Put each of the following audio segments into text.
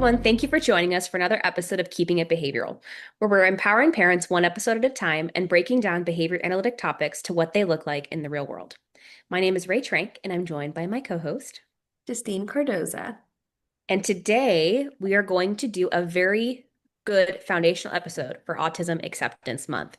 everyone. Thank you for joining us for another episode of Keeping It Behavioral, where we're empowering parents one episode at a time and breaking down behavior analytic topics to what they look like in the real world. My name is Ray Trank, and I'm joined by my co-host. Justine Cardoza. And today we are going to do a very good foundational episode for Autism Acceptance Month.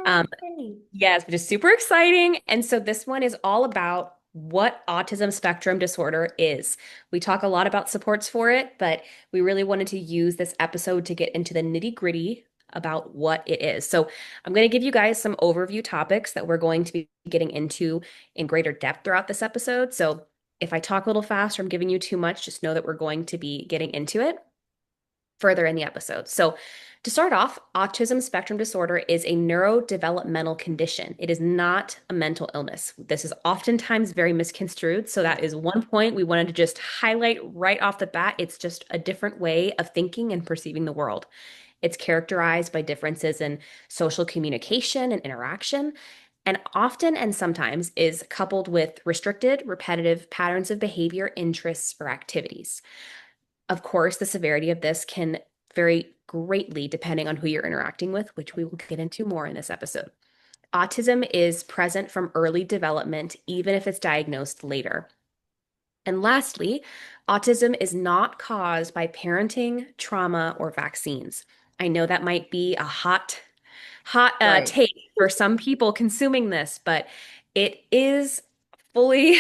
Um, Yay. Yes, which is super exciting. And so this one is all about what autism spectrum disorder is. We talk a lot about supports for it, but we really wanted to use this episode to get into the nitty-gritty about what it is. So I'm going to give you guys some overview topics that we're going to be getting into in greater depth throughout this episode. So if I talk a little fast or I'm giving you too much, just know that we're going to be getting into it further in the episode. So, to start off, autism spectrum disorder is a neurodevelopmental condition. It is not a mental illness. This is oftentimes very misconstrued. So, that is one point we wanted to just highlight right off the bat. It's just a different way of thinking and perceiving the world. It's characterized by differences in social communication and interaction, and often and sometimes is coupled with restricted, repetitive patterns of behavior, interests, or activities. Of course, the severity of this can vary greatly depending on who you're interacting with, which we will get into more in this episode. Autism is present from early development, even if it's diagnosed later. And lastly, autism is not caused by parenting, trauma, or vaccines. I know that might be a hot Right. take for some people consuming this, but it is fully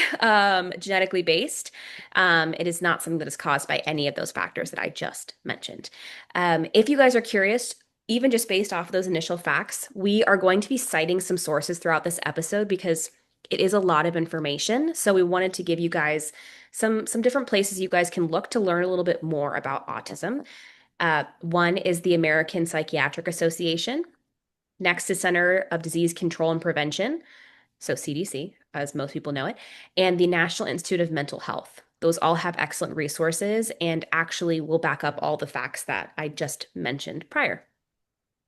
genetically based. It is not something that is caused by any of those factors that I just mentioned. If you guys are curious, even just based off of those initial facts, we are going to be citing some sources throughout this episode because it is a lot of information. So we wanted to give you guys some different places you guys can look to learn a little bit more about autism. One is the American Psychiatric Association. Next is Center of Disease Control and Prevention, so CDC, as most people know it, and the National Institute of Mental Health. Those all have excellent resources and actually will back up all the facts that I just mentioned prior.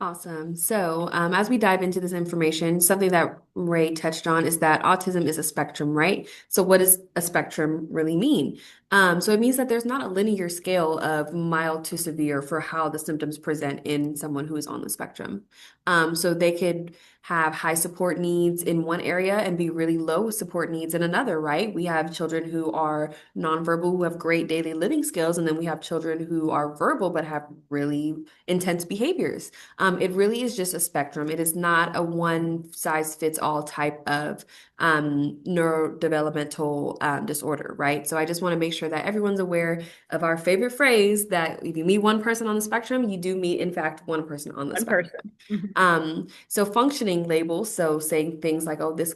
Awesome. So, as we dive into this information, something that Ray touched on is that autism is a spectrum, right? So, what does a spectrum really mean? So, it means that there's not a linear scale of mild to severe for how the symptoms present in someone who is on the spectrum. So, they could have high support needs in one area and be really low support needs in another, right? We have children who are nonverbal, who have great daily living skills, and then we have children who are verbal but have really intense behaviors. It really is just a spectrum. It is not a one size fits all type of neurodevelopmental disorder, right? So I just want to make sure that everyone's aware of our favorite phrase that if you meet one person on the spectrum, you do meet, in fact, one person on the One spectrum. person. Mhm. So functioning labels, so saying things like, oh, this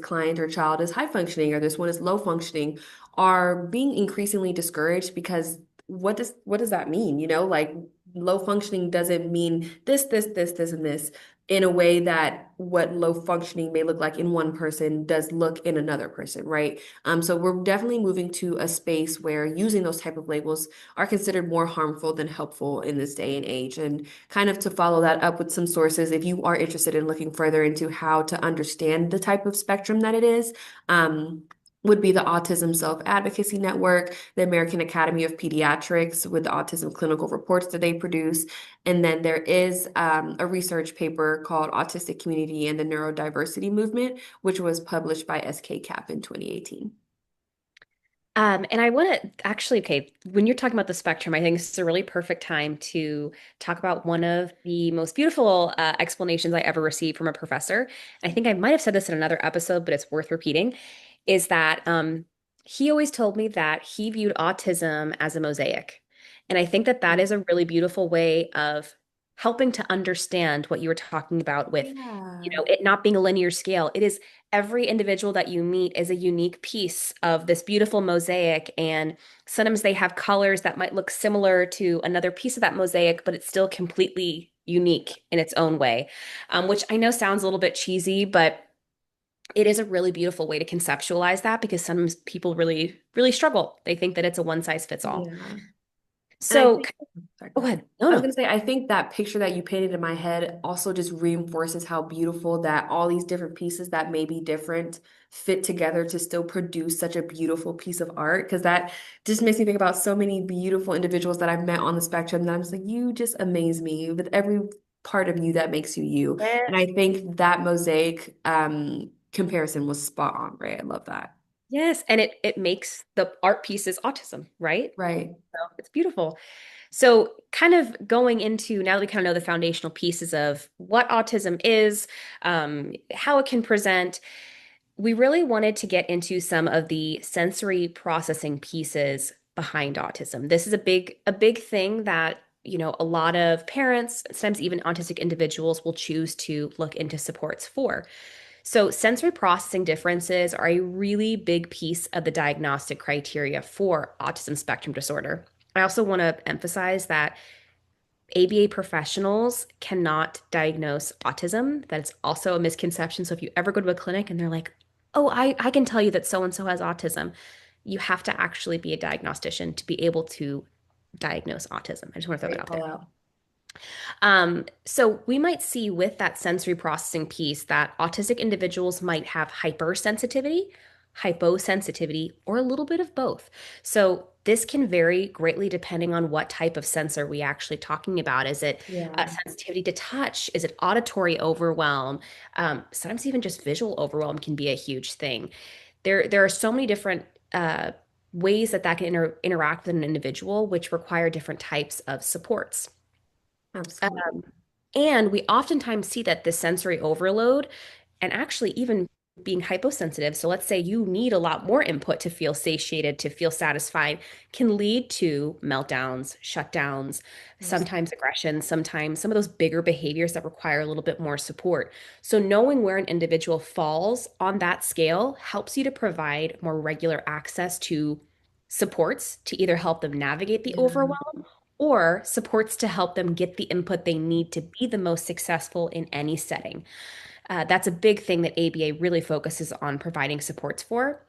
client or child is high functioning or this one is low functioning, are being increasingly discouraged because what does that mean? Like low functioning doesn't mean this, and this in a way that what low functioning may look like in one person does look in another person, right? So we're definitely moving to a space where using those type of labels are considered more harmful than helpful in this day and age. And kind of to follow that up with some sources, if you are interested in looking further into how to understand the type of spectrum that it is, would be the Autism Self-Advocacy Network, the American Academy of Pediatrics with the autism clinical reports that they produce. And then there is a research paper called Autistic Community and the Neurodiversity Movement, which was published by SK-CAP in 2018. And I want to actually, okay, when you're talking about the spectrum, I think this is a really perfect time to talk about one of the most beautiful explanations I ever received from a professor. I think I might have said this in another episode, but it's worth repeating, is that he always told me that he viewed autism as a mosaic. And I think that that is a really beautiful way of helping to understand what you were talking about with, Yeah. it not being a linear scale. It is every individual that you meet is a unique piece of this beautiful mosaic. And sometimes they have colors that might look similar to another piece of that mosaic, but it's still completely unique in its own way, which I know sounds a little bit cheesy, but it is a really beautiful way to conceptualize that because some people really, really struggle. They think that it's a one size fits all. Yeah. And I So, think, sorry, go go ahead. ahead. No, I was no. gonna say, I think that picture that you painted in my head also just reinforces how beautiful that all these different pieces that may be different fit together to still produce such a beautiful piece of art. Because that just makes me think about so many beautiful individuals that I've met on the spectrum that I'm just like, you just amaze me with every part of you that makes you you. And I Yes. think that mosaic comparison was spot on, right? I love that. Yes, and it makes the art pieces autism, right? Right. So it's beautiful. So, kind of going into now that we kind of know the foundational pieces of what autism is, how it can present, we really wanted to get into some of the sensory processing pieces behind autism. This is a big thing that, a lot of parents, sometimes even autistic individuals will choose to look into supports for. So, sensory processing differences are a really big piece of the diagnostic criteria for autism spectrum disorder. I also want to emphasize that ABA professionals cannot diagnose autism. That's also a misconception. So if you ever go to a clinic and they're like, oh, I can tell you that so and so has autism, you have to actually be a diagnostician to be able to diagnose autism. I just want to throw that Great out call there. out. So we might see with that sensory processing piece that autistic individuals might have hypersensitivity, hyposensitivity, or a little bit of both. So this can vary greatly depending on what type of sensor we actually talking about. Is it Yeah, sensitivity to touch? Is it auditory overwhelm? Sometimes even just visual overwhelm can be a huge thing. There are so many different ways that that can interact with an individual, which require different types of supports. absolutely. And we oftentimes see that this sensory overload and actually even being hyposensitive, so let's say you need a lot more input to feel satiated, to feel satisfied, can lead to meltdowns, shutdowns, sometimes aggression, sometimes some of those bigger behaviors that require a little bit more support. So knowing where an individual falls on that scale helps you to provide more regular access to supports to either help them navigate the Yeah, overwhelm or supports to help them get the input they need to be the most successful in any setting. That's a big thing that ABA really focuses on providing supports for.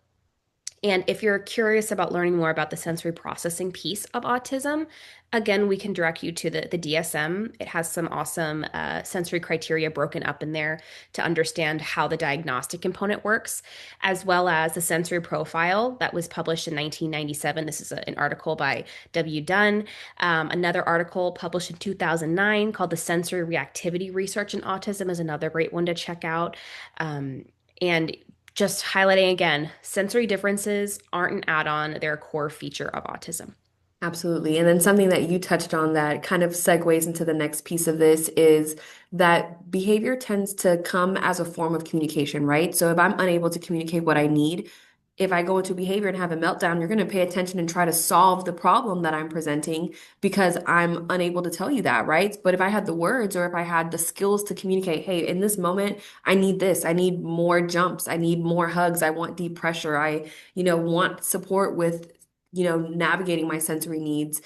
And if you're curious about learning more about the sensory processing piece of autism, again, we can direct you to the DSM. It has some awesome sensory criteria broken up in there to understand how the diagnostic component works, as well as the sensory profile that was published in 1997. This is an article by W. Dunn. Another article published in 2009 called The Sensory Reactivity Research in Autism is another great one to check out. And just highlighting again, sensory differences aren't an add-on, they're a core feature of autism. absolutely. And then something that you touched on that kind of segues into the next piece of this is that behavior tends to come as a form of communication, right? So if I'm unable to communicate what I need, if I go into behavior and have a meltdown, you're going to pay attention and try to solve the problem that I'm presenting because I'm unable to tell you that, right? But if I had the words or if I had the skills to communicate, hey, in this moment, I need this. I need more jumps. I need more hugs. I want deep pressure. Want support with navigating my sensory needs,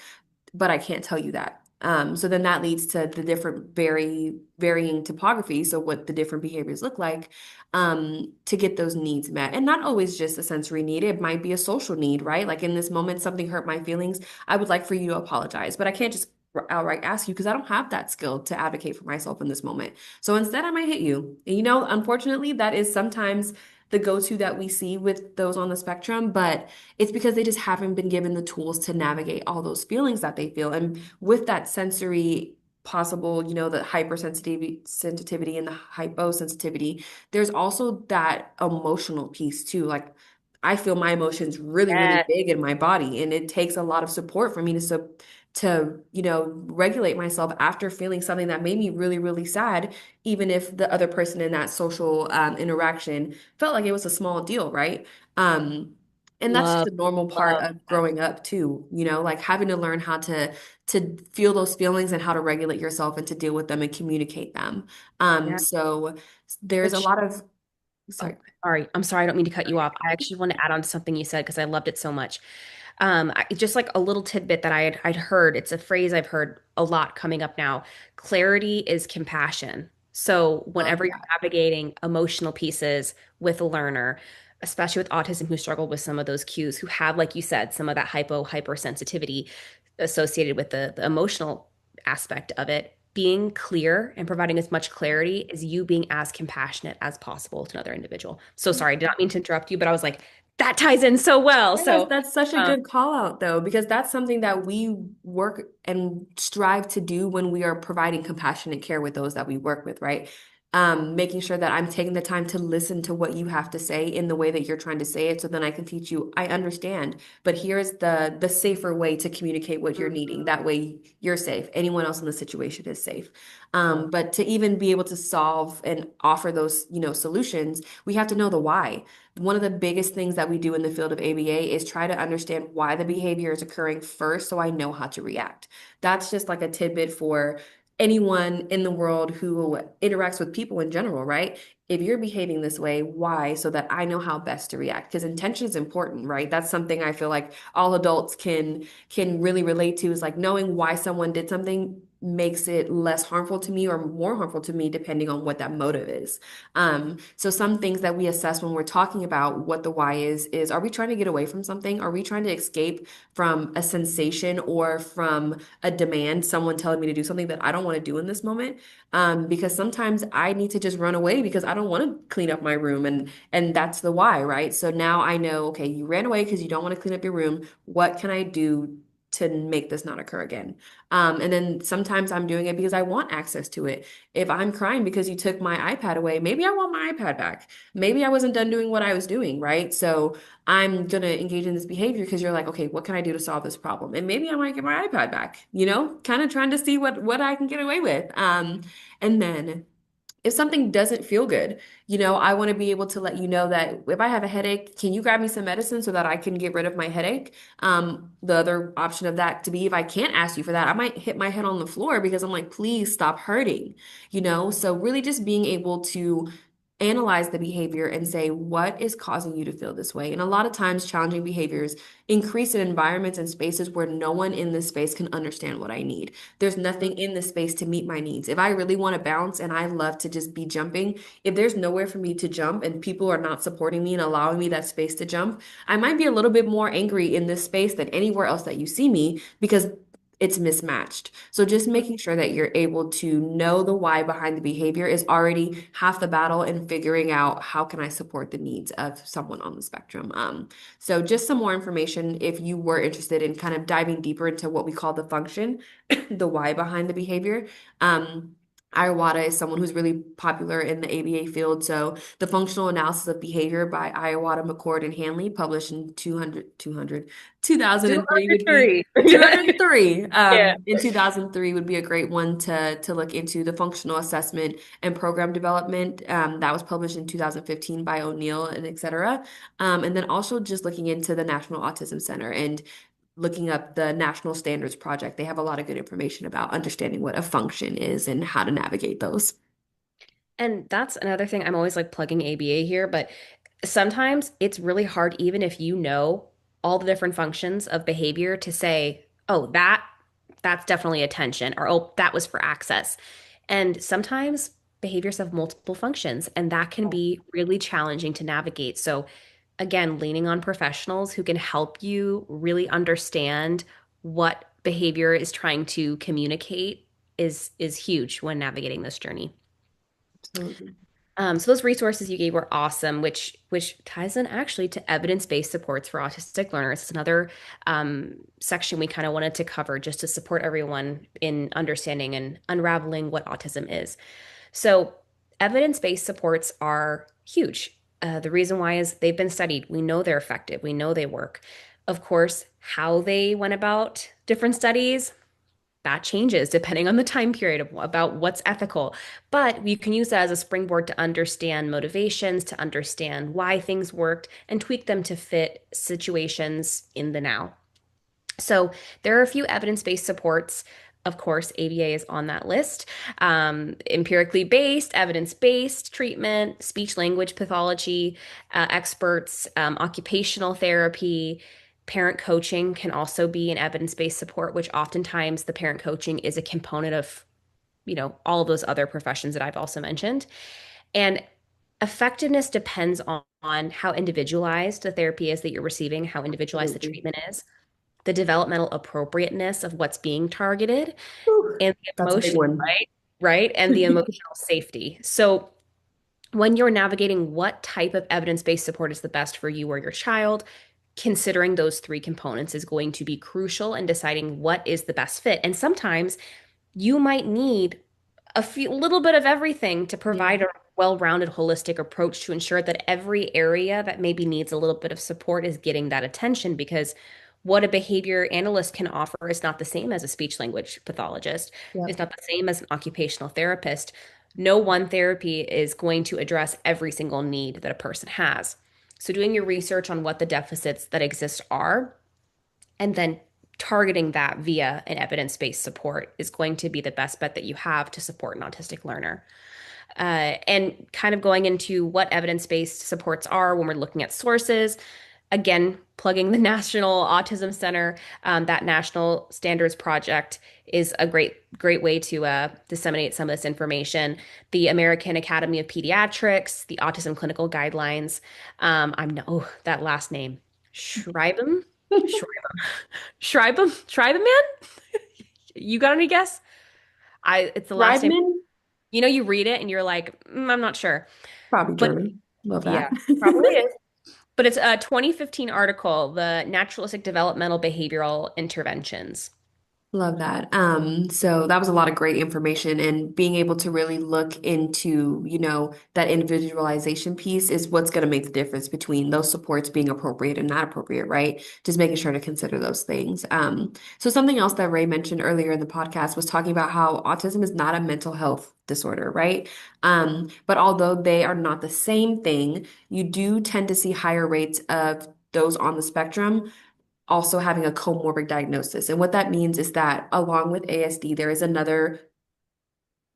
but I can't tell you that. So then that leads to the different varying topography. So what the different behaviors look like to get those needs met. And not always just a sensory need. It might be a social need, right? Like in this moment, something hurt my feelings. I would like for you to apologize, but I can't just outright ask you because I don't have that skill to advocate for myself in this moment. So instead, I might hit you. And unfortunately, that is sometimes the go-to that we see with those on the spectrum, but it's because they just haven't been given the tools to navigate all those feelings that they feel. And with that sensory possible, the hypersensitivity and the hyposensitivity, there's also that emotional piece too. Like I feel my emotions really, really Yes. big in my body, and it takes a lot of support for me regulate myself after feeling something that made me really, really sad, even if the other person in that social interaction felt like it was a small deal, right? Um, and that's just Love, a normal part love of that. growing up too, like having to learn how to feel those feelings and how to regulate yourself and to deal with them and communicate them. Yeah. So there's a Which, lot of, oh, sorry. sorry. I'm sorry. I don't mean to cut you off. I actually want to add on to something you said because I loved it so much. Just like a little tidbit that I'd heard. It's a phrase I've heard a lot coming up now. Clarity is compassion. So Love whenever you're that. navigating emotional pieces with a learner, especially with autism who struggle with some of those cues, who have, like you said, some of that hypersensitivity, associated with the emotional aspect of it, being clear and providing as much clarity is you being as compassionate as possible to another individual. So sorry, I did not mean to interrupt you, but I was like, that ties in so well. Yes, So, that's such a um, good call out though, because that's something that we work and strive to do when we are providing compassionate care with those that we work with, right? Making sure that I'm taking the time to listen to what you have to say in the way that you're trying to say it, so then I can teach you, I understand, but here's the safer way to communicate what you're needing. That way you're safe. Anyone else in the situation is safe. But to even be able to solve and offer those, solutions, we have to know the why. One of the biggest things that we do in the field of ABA is try to understand why the behavior is occurring first so I know how to react. That's just like a tidbit for anyone in the world who interacts with people in general, right? If you're behaving this way, why? So that I know how best to react. Because intention is important, right? That's something I feel like all adults can really relate to, is like knowing why someone did something makes it less harmful to me or more harmful to me depending on what that motive is. So some things that we assess when we're talking about what the why is are we trying to get away from something? Are we trying to escape from a sensation or from a demand, someone telling me to do something that I don't want to do in this moment? Because sometimes I need to just run away because I don't want to clean up my room, and that's the why, right? So now I know, okay, you ran away because you don't want to clean up your room. What can I do to make this not occur again? And then sometimes I'm doing it because I want access to it. If I'm crying because you took my iPad away, maybe I want my iPad back. Maybe I wasn't done doing what I was doing, right? So I'm gonna engage in this behavior because you're like, okay, what can I do to solve this problem? And maybe I might get my iPad back, kind of trying to see what I can get away with. And then if something doesn't feel good, I want to be able to let you know that if I have a headache, can you grab me some medicine so that I can get rid of my headache? The other option of that to be, if I can't ask you for that, I might hit my head on the floor because I'm like, please stop hurting, So really just being able to analyze the behavior and say, what is causing you to feel this way? And a lot of times, challenging behaviors increase in environments and spaces where no one in this space can understand what I need. There's nothing in this space to meet my needs. If I really want to bounce and I love to just be jumping, if there's nowhere for me to jump and people are not supporting me and allowing me that space to jump, I might be a little bit more angry in this space than anywhere else that you see me because it's mismatched. So just making sure that you're able to know the why behind the behavior is already half the battle in figuring out how can I support the needs of someone on the spectrum. So just some more information if you were interested in kind of diving deeper into what we call the function, the why behind the behavior. Iwata is someone who's really popular in the ABA field. So the functional analysis of behavior by Iwata, McCord, and Hanley, published in 2003 would be 203. 203. Yeah. In 2003 would be a great one to look into the functional assessment and program development. That was published in 2015 by O'Neill and et cetera. And then also just looking into the National Autism Center and looking up the National Standards Project. They have a lot of good information about understanding what a function is and how to navigate those. And that's another thing. I'm always like plugging ABA here, but sometimes it's really hard, even if you know all the different functions of behavior, to say, oh, that's definitely attention, or oh, that was for access. And sometimes behaviors have multiple functions, and that can be really challenging to navigate. So again, leaning on professionals who can help you really understand what behavior is trying to communicate is huge when navigating this journey. Absolutely. So those resources you gave were awesome, which ties in actually to evidence-based supports for autistic learners. It's another section we kind of wanted to cover just to support everyone in understanding and unraveling what autism is. So evidence-based supports are huge. The reason why is they've been studied. We know they're effective. We know they work. Of course, how they went about different studies, that changes depending on the time period about what's ethical. But you can use that as a springboard to understand motivations, to understand why things worked, and tweak them to fit situations in the now. So there are a few evidence-based supports. Of course, ABA is on that list. Empirically based, evidence-based treatment, speech language pathology, experts, occupational therapy, parent coaching can also be an evidence-based support, which oftentimes the parent coaching is a component of, all of those other professions that I've also mentioned. And effectiveness depends on how individualized the therapy is that you're receiving, how individualized the Absolutely. treatment is. the developmental appropriateness of what's being targeted, Whew, and the that's a big emotion, one. right? Right? And the emotional safety. So when you're navigating what type of evidence-based support is the best for you or your child, considering those three components is going to be crucial in deciding what is the best fit. And sometimes you might need a few little bit of everything to Yeah. provide a well-rounded holistic approach to ensure that every area that maybe needs a little bit of support is getting that attention, because what a behavior analyst can offer is not the same as a speech language pathologist. It's Yep. not the same as an occupational therapist. No one therapy is going to address every single need that a person has. So doing your research on what the deficits that exist are, and then targeting that via an evidence-based support is going to be the best bet that you have to support an autistic learner. And kind of going into what evidence-based supports are when we're looking at sources, again, plugging the National Autism Center, that National Standards Project is a great way to disseminate some of this information. The American Academy of Pediatrics, the Autism Clinical Guidelines. I'm no, oh, that last name, Schreiben, Schreiben man. You got any guess? It's the last name. Thriveman? You read it and you're like, I'm not sure, Probably but German. Love yeah, that. probably is. But it's a 2015 article, the Naturalistic Developmental Behavioral Interventions. Love that. So that was a lot of great information, and being able to really look into, that individualization piece is what's going to make the difference between those supports being appropriate and not appropriate, right? Just making sure to consider those things. So something else that Ray mentioned earlier in the podcast was talking about how autism is not a mental health disorder, right? But although they are not the same thing, you do tend to see higher rates of those on the spectrum also having a comorbid diagnosis. And what that means is that along with ASD, there is another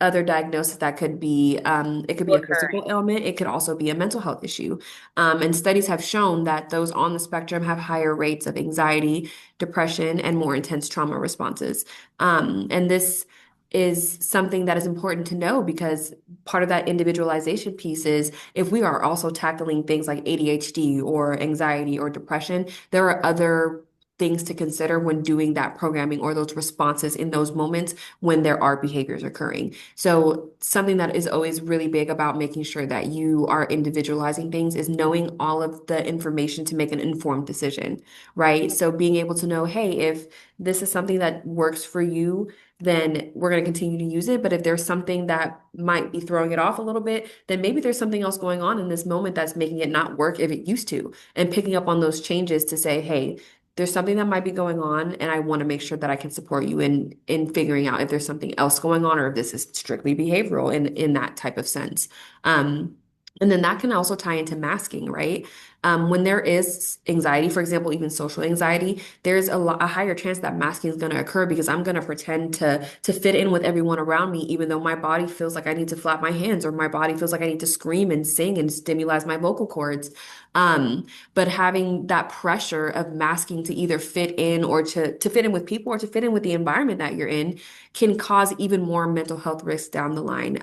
other diagnosis that could be it could be a Occurring. physical ailment, it could also be a mental health issue. And studies have shown that those on the spectrum have higher rates of anxiety, depression, and more intense trauma responses. And this is something that is important to know because part of that individualization piece is if we are also tackling things like ADHD or anxiety or depression, there are other things to consider when doing that programming or those responses in those moments when there are behaviors occurring. So something that is always really big about making sure that you are individualizing things is knowing all of the information to make an informed decision, right? So being able to know, hey, if this is something that works for you, then we're going to continue to use it. But if there's something that might be throwing it off a little bit, then maybe there's something else going on in this moment that's making it not work if it used to. And picking up on those changes to say, hey, there's something that might be going on, and I want to make sure that I can support you in figuring out if there's something else going on or if this is strictly behavioral in that type of sense. Um, and then that can also tie into masking, right? When there is anxiety, for example, even social anxiety, there's a higher chance that masking is going to occur because I'm going to pretend to fit in with everyone around me, even though my body feels like I need to flap my hands or my body feels like I need to scream and sing and stimulate my vocal cords. But having that pressure of masking to either fit in or to fit in with people or to fit in with the environment that you're in can cause even more mental health risks down the line.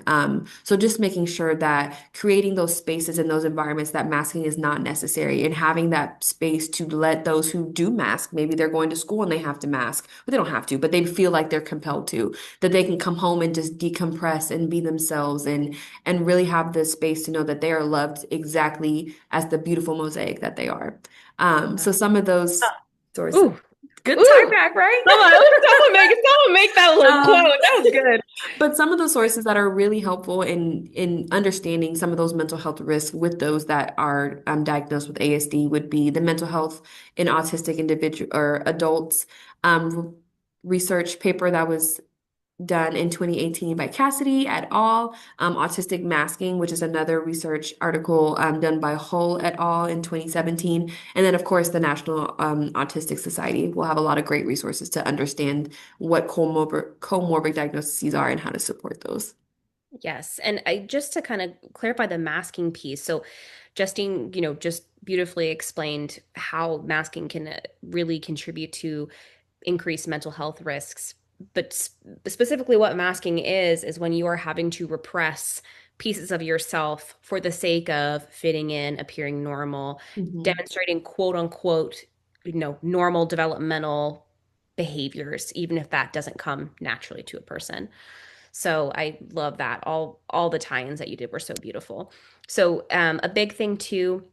So just making sure that creating those spaces and those environments that masking is not necessary and having that space to let those who do mask, maybe they're going to school and they have to mask, but they don't have to, but they feel like they're compelled to, that they can come home and just decompress and be themselves and really have the space to know that they are loved exactly as the beautiful mosaic that they are. So some of those sources. Ooh, Good tie ooh. back, right? Someone make that little quote. Um, That was good. but some of the sources that are really helpful in understanding some of those mental health risks with those that are diagnosed with ASD would be the mental health in autistic individual or adults research paper that was done in 2018 by Cassidy et al. Autistic Masking, which is another research article done by Hull et al. In 2017. And then, of course, the National Autistic Society will have a lot of great resources to understand what comorbid diagnoses are and how to support those. Yes. And I just to kind of clarify the masking piece. So Justine, just beautifully explained how masking can really contribute to increased mental health risks. But specifically, what masking is when you are having to repress pieces of yourself for the sake of fitting in, appearing normal, Mhm. demonstrating quote unquote normal developmental behaviors, even if that doesn't come naturally to a person. So I love that. All the tie-ins that you did were so beautiful. So a big thing too,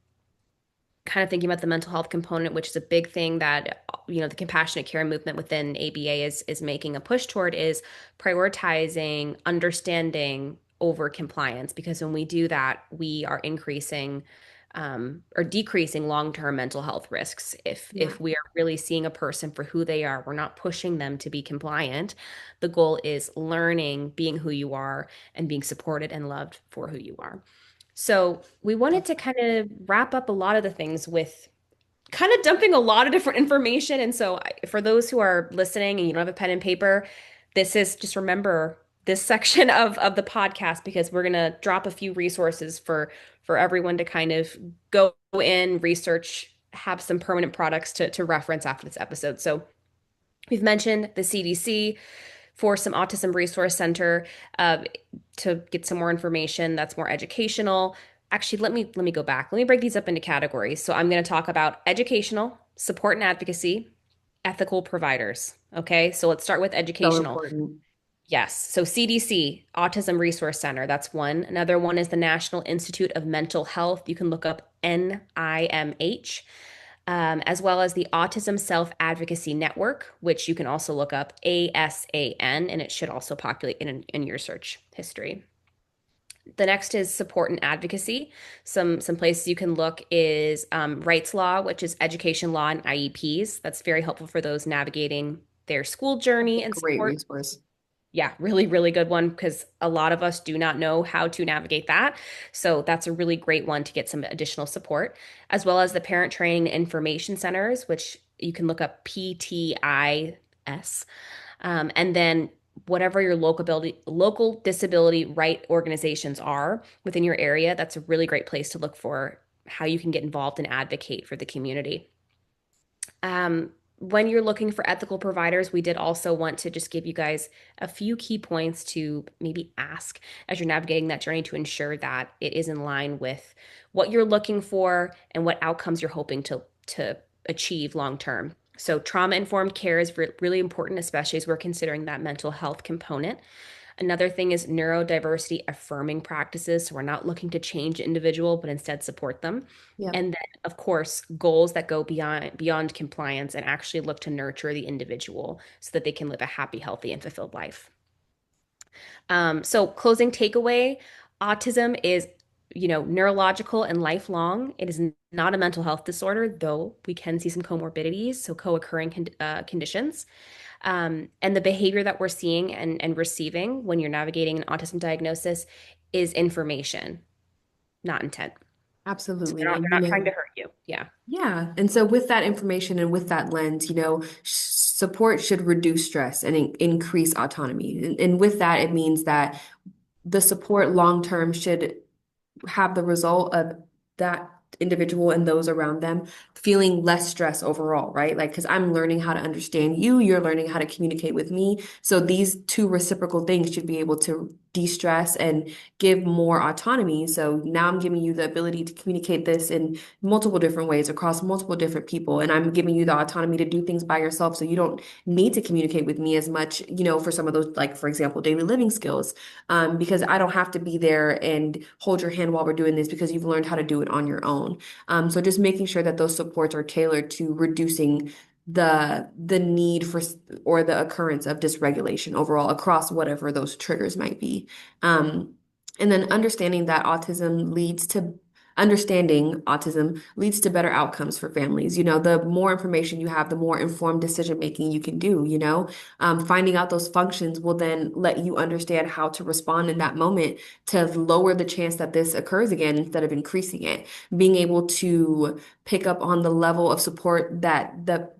kind of thinking about the mental health component, which is a big thing that the compassionate care movement within ABA is making a push toward, is prioritizing understanding over compliance. Because when we do that, we are increasing or decreasing long-term mental health risks. Yeah. If we are really seeing a person for who they are, we're not pushing them to be compliant. The goal is learning, being who you are, and being supported and loved for who you are. So we wanted to kind of wrap up a lot of the things with kind of dumping a lot of different information. And so for those who are listening and you don't have a pen and paper, this is just remember this section of the podcast, because we're going to drop a few resources for everyone to kind of go in, research, have some permanent products to reference after this episode. So we've mentioned the CDC for some Autism Resource Center uh, to get some more information that's more educational. Actually, let me go back. Let me break these up into categories. So I'm going to talk about educational, support and advocacy, ethical providers. Okay, so let's start with So educational. important. Yes. So CDC, Autism Resource Center, that's one. Another one is the National Institute of Mental Health. You can look up NIMH, as well as the Autism Self Advocacy Network, which you can also look up ASAN, and it should also populate in your search history. The next is support and advocacy. Some places you can look is Rights Law, which is education law and IEPs. That's very helpful for those navigating their school journey and Great support. resource. Yeah, really, really good one, because a lot of us do not know how to navigate that. So that's a really great one to get some additional support, as well as the Parent Training and Information Centers, which you can look up PTIS. And then whatever your local disability right organizations are within your area, that's a really great place to look for how you can get involved and advocate for the community. When you're looking for ethical providers, we did also want to just give you guys a few key points to maybe ask as you're navigating that journey to ensure that it is in line with what you're looking for and what outcomes you're hoping to achieve long term. So trauma informed care is really important, especially as we're considering that mental health component. Another thing is neurodiversity affirming practices. So we're not looking to change an individual, but instead support them. Yep. And then, of course, goals that go beyond compliance and actually look to nurture the individual so that they can live a happy, healthy, and fulfilled life. So closing takeaway, autism is, neurological and lifelong. It is not a mental health disorder, though we can see some comorbidities, so co-occurring conditions. And the behavior that we're seeing and receiving when you're navigating an autism diagnosis is information, not intent. So Absolutely. they're And not trying to hurt you. Yeah. yeah. And so with that information and with that lens, support should reduce stress and increase autonomy. And with that, it means that the support long term should have the result of that individual and those around them feeling less stress overall, right? Like, because I'm learning how to understand you, you're learning how to communicate with me. So these two reciprocal things should be able to de-stress and give more autonomy. So now I'm giving you the ability to communicate this in multiple different ways across multiple different people. And I'm giving you the autonomy to do things by yourself. So you don't need to communicate with me as much, for some of those, like, for example, daily living skills, because I don't have to be there and hold your hand while we're doing this because you've learned how to do it on your own. So just making sure that those supports are tailored to reducing the need for or the occurrence of dysregulation overall across whatever those triggers might be. Um, and then understanding autism leads to better outcomes for families. The more information you have, the more informed decision making you can do. Finding out those functions will then let you understand how to respond in that moment to lower the chance that this occurs again instead of increasing it. Being able to pick up on the level of support that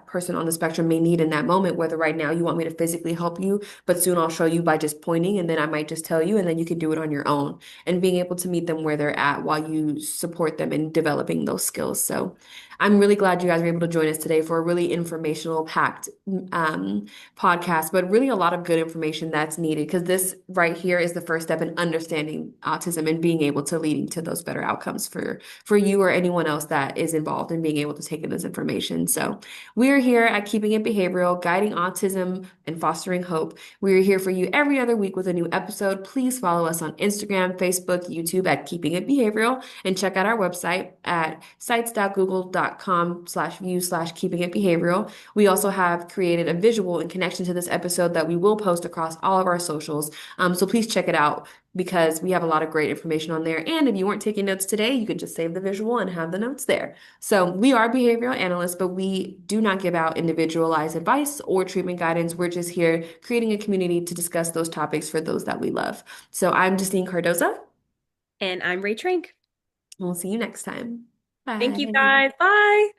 person on the spectrum may need in that moment, whether right now you want me to physically help you, but soon I'll show you by just pointing, and then I might just tell you, and then you can do it on your own. And being able to meet them where they're at while you support them in developing those skills. So I'm really glad you guys were able to join us today for a really informational packed podcast, but really a lot of good information that's needed because this right here is the first step in understanding autism and being able to leading to those better outcomes for you or anyone else that is involved in being able to take in this information. So we are here at Keeping It Behavioral, guiding autism and fostering hope. We are here for you every other week with a new episode. Please follow us on Instagram, Facebook, YouTube at Keeping It Behavioral, and check out our website at sites.google.com/view/keeping it behavioral. We also have created a visual in connection to this episode that we will post across all of our socials. So please check it out because we have a lot of great information on there. And if you weren't taking notes today, you could just save the visual and have the notes there. So we are behavioral analysts, but we do not give out individualized advice or treatment guidance. We're just here creating a community to discuss those topics for those that we love. So I'm Justine Cardoza. And I'm Ray Trink. We'll see you next time. Thank you Bye. guys. Bye.